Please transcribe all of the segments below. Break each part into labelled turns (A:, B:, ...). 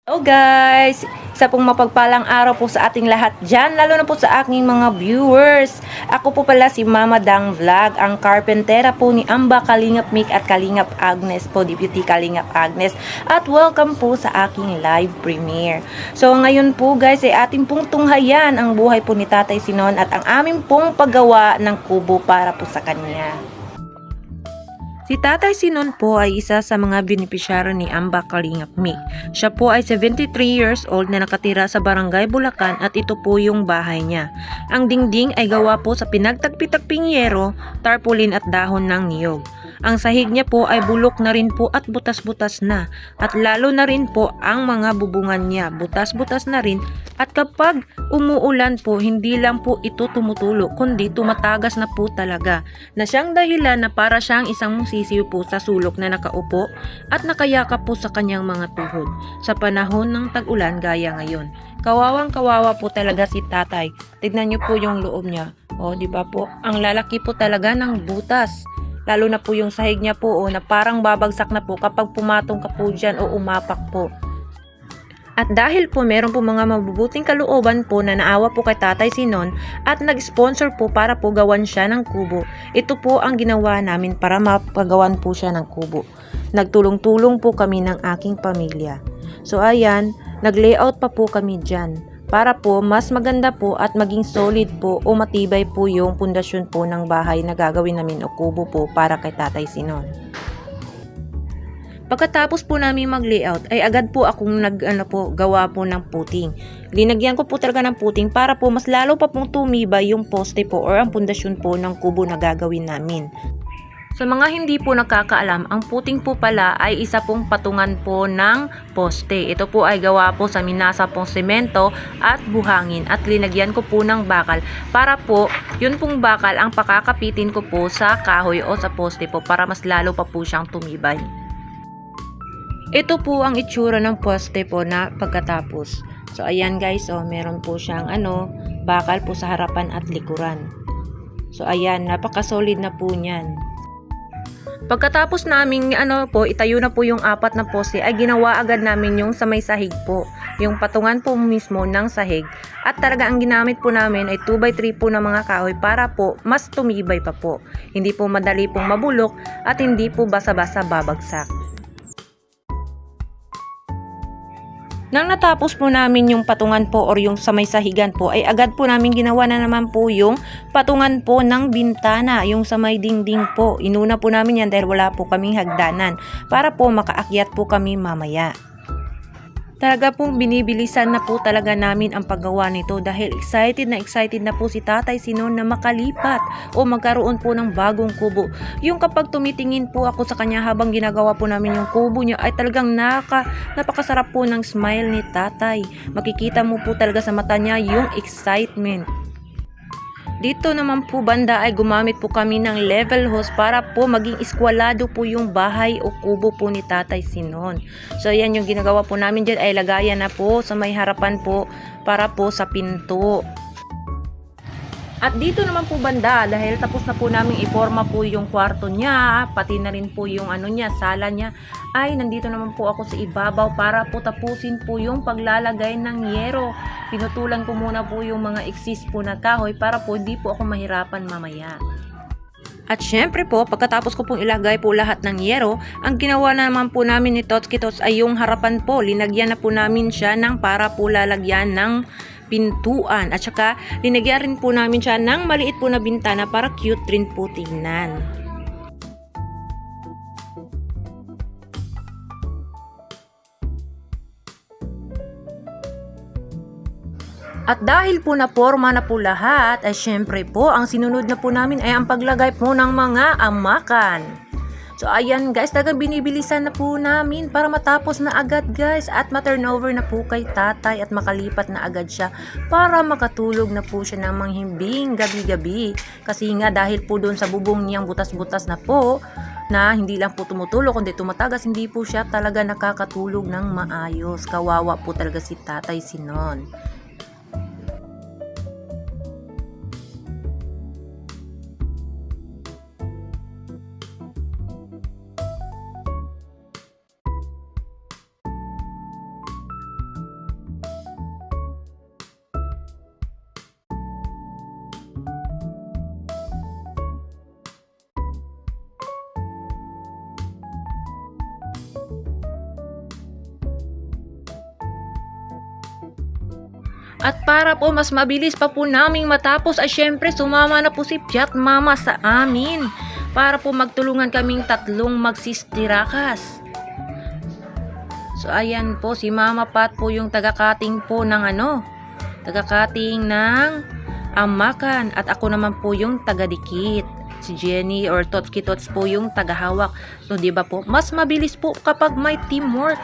A: Hello guys! Isa pong mapagpalang araw po sa ating lahat dyan, lalo na po sa aking mga viewers. Ako po pala si Mama Dang Vlog, ang carpentera po ni Amba Kalingap Mick at Kalingap Agnes po, Deputy Kalingap Agnes. At welcome po sa aking live premiere. So ngayon po guys ay ating pong tunghayan ang buhay po ni Tatay Sinon at ang aming pong paggawa ng kubo para po sa kanya. Si Tatay Sinon po ay isa sa mga benepisyaryo ni Amba Kalingap Mick. Siya po ay 73 years old na nakatira sa Barangay Bulacan at ito po yung bahay niya. Ang dingding ay gawa po sa pinagtagpi-tagping yero, tarpaulin at dahon ng niyog. Ang sahig niya po ay bulok na rin po at butas-butas na at lalo na rin po ang mga bubungan niya, butas-butas na rin at kapag umuulan po hindi lang po ito tumutulo kundi tumatagas na po talaga na siyang dahilan na para siyang isang sisiw po sa sulok na nakaupo at nakayakap po sa kanyang mga tuhod sa panahon ng tag-ulan gaya ngayon. Kawawang kawawa po talaga si tatay. Tignan niyo po yung loob niya. O, di ba po? Ang lalaki po talaga ng butas. Lalo na po yung sahig niya po na parang babagsak na po kapag pumatong ka po dyan o umapak po. At dahil po meron po mga mabubuting kalooban po na naawa po kay Tatay Sinon at nag-sponsor po para po gawan siya ng kubo. Ito po ang ginawa namin para mapagawan po siya ng kubo. Nagtulong-tulong po kami ng aking pamilya. So ayan, nag-layout pa po kami dyan para po mas maganda po at maging solid po o matibay po yung pundasyon po ng bahay na gagawin namin o kubo po para kay Tatay Sinon. Pagkatapos po namin mag-layout ay agad po akong gawa po ng puting. Linagyan ko po talaga ng puting para po mas lalo pa pong tumibay yung poste po or ang pundasyon po ng kubo na gagawin namin. Sa mga hindi po nakakaalam, ang puting po pala ay isa pong patungan po ng poste. Ito po ay gawa po sa minasa pong semento at buhangin at linagyan ko po ng bakal para po yun pong bakal ang pakakapitin ko po sa kahoy o sa poste po para mas lalo pa po siyang tumibay. Ito po ang itsura ng poste po na pagkatapos. So ayan guys, meron po siyang bakal po sa harapan at likuran. So ayan, napaka-solid na po niyan. Pagkatapos naming itayo na po yung apat na poste ay ginawa agad namin yung sa may sahig po. Yung patungan po mismo ng sahig. At talaga ang ginamit po namin ay 2x3 po ng mga kahoy para po mas tumibay pa po. Hindi po madali pong mabulok at hindi po basa-basa babagsak. Nang natapos po namin yung patungan po or yung sa may sahigan po ay agad po namin ginawa na naman po yung patungan po ng bintana, yung sa may dingding po. Inuna po namin yan dahil wala po kaming hagdanan para po makaakyat po kami mamaya. Talaga pong binibilisan na po talaga namin ang paggawa nito dahil excited na po si Tatay Sinon na makalipat o magkaroon po ng bagong kubo. Yung kapag tumitingin po ako sa kanya habang ginagawa po namin yung kubo niya ay talagang napakasarap po ng smile ni Tatay. Makikita mo po talaga sa mata niya yung excitement. Dito naman po banda ay gumamit po kami ng level hose para po maging eskwalado po yung bahay o kubo po ni Tatay Sinon. So yan yung ginagawa po namin dyan ay lagayan na po sa may harapan po para po sa pinto. At dito naman po banda dahil tapos na po namin iporma po yung kwarto niya, pati na rin po yung sala niya, ay nandito naman po ako sa ibabaw para po tapusin po yung paglalagay ng yero. Pinutulan ko muna po yung mga exist po na kahoy para po hindi po ako mahirapan mamaya. At syempre po, pagkatapos ko pong ilagay po lahat ng yero, ang ginawa na naman po namin ni Totski Tots ay yung harapan po. Linagyan na po namin siya ng para po lalagyan ng pintuan. At saka, linagyan rin po namin siya ng maliit po na bintana para cute rin po tingnan. At dahil po naporma na po lahat, ay syempre po, ang sinunod na po namin ay ang paglagay po ng mga amakan. So ayan guys, talagang binibilisan na po namin para matapos na agad guys at ma-turnover na po kay tatay at makalipat na agad siya para makatulog na po siya ng manghimbing gabi-gabi. Kasi nga dahil po doon sa bubong niyang butas-butas na po, na hindi lang po tumutulog kundi tumatagas, hindi po siya talaga nakakatulog ng maayos. Kawawa po talaga si Tatay Sinon. At para po mas mabilis pa po naming matapos ay syempre sumama na po si Piat Mama sa amin para po magtulungan kaming tatlong magsistirakas. So ayan po, si Mama Pat po yung taga-cutting po ng taga-cutting ng amakan at ako naman po yung taga-dikit. Si Jenny or Totski Tots po yung taga-hawak. So 'di ba po, mas mabilis po kapag may teamwork.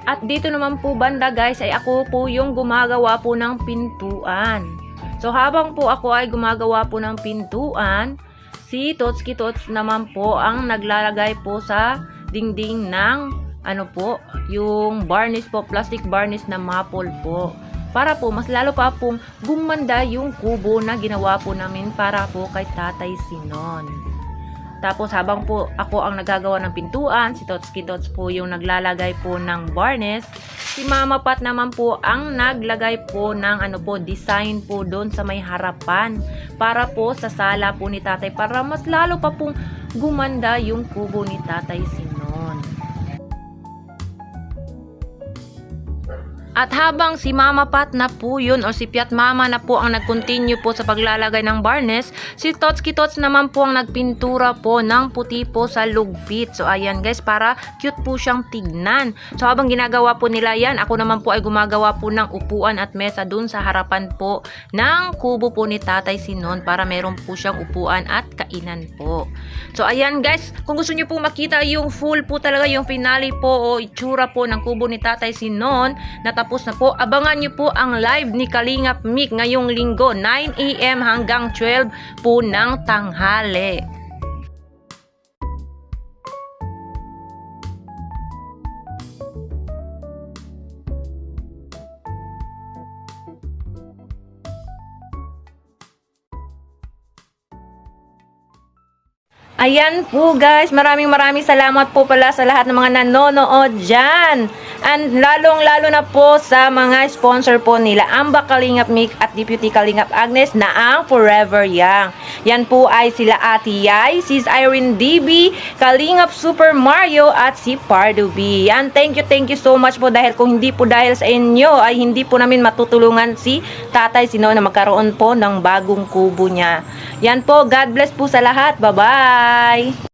A: At dito naman po banda guys ay ako po yung gumagawa po ng pintuan. So habang po ako ay gumagawa po ng pintuan, si Totski Tots naman po ang naglalagay po sa dingding ng yung varnish po, plastic varnish na maple po. Para po mas lalo pa pong gumanda yung kubo na ginawa po namin para po kay Tatay Sinon. Tapos habang po ako ang nagagawa ng pintuan, si Totski Tots po yung naglalagay po ng varnish. Si Mama Pat naman po ang naglagay po ng design po doon sa may harapan para po sa sala po ni Tatay para mas lalo pa pong gumanda yung kubo ni Tatay Sinon. At habang si Mama Pat na po yun o si Piat Mama na po ang nag-continue po sa paglalagay ng varnish, si Totski Tots naman po ang nagpintura po ng puti po sa lugpit. So ayan guys, para cute po siyang tignan. So habang ginagawa po nila yan, ako naman po ay gumagawa po ng upuan at mesa dun sa harapan po ng kubo po ni Tatay Sinon para meron po siyang upuan at kainan po. So ayan guys, kung gusto niyo po makita yung full po talaga, yung finale po o itsura po ng kubo ni Tatay Sinon, tapos na po, abangan nyo po ang live ni Kalingap Mick ngayong linggo, 9 AM hanggang 12 po ng tanghali. Ayan po guys, maraming salamat po pala sa lahat ng mga nanonood dyan. And lalong-lalo na po sa mga sponsor po nila, Amba Kalingap Mick at Deputy Kalingap Agnes na ang Forever Young. Yan po ay sila Ate Yai, Sis Irene DB, Kalingap Super Mario at si Pardo B. Yan, thank you so much po dahil kung hindi po dahil sa inyo ay hindi po namin matutulungan si Tatay Sinon na magkaroon po ng bagong kubo niya. Yan po, God bless po sa lahat. Bye-bye!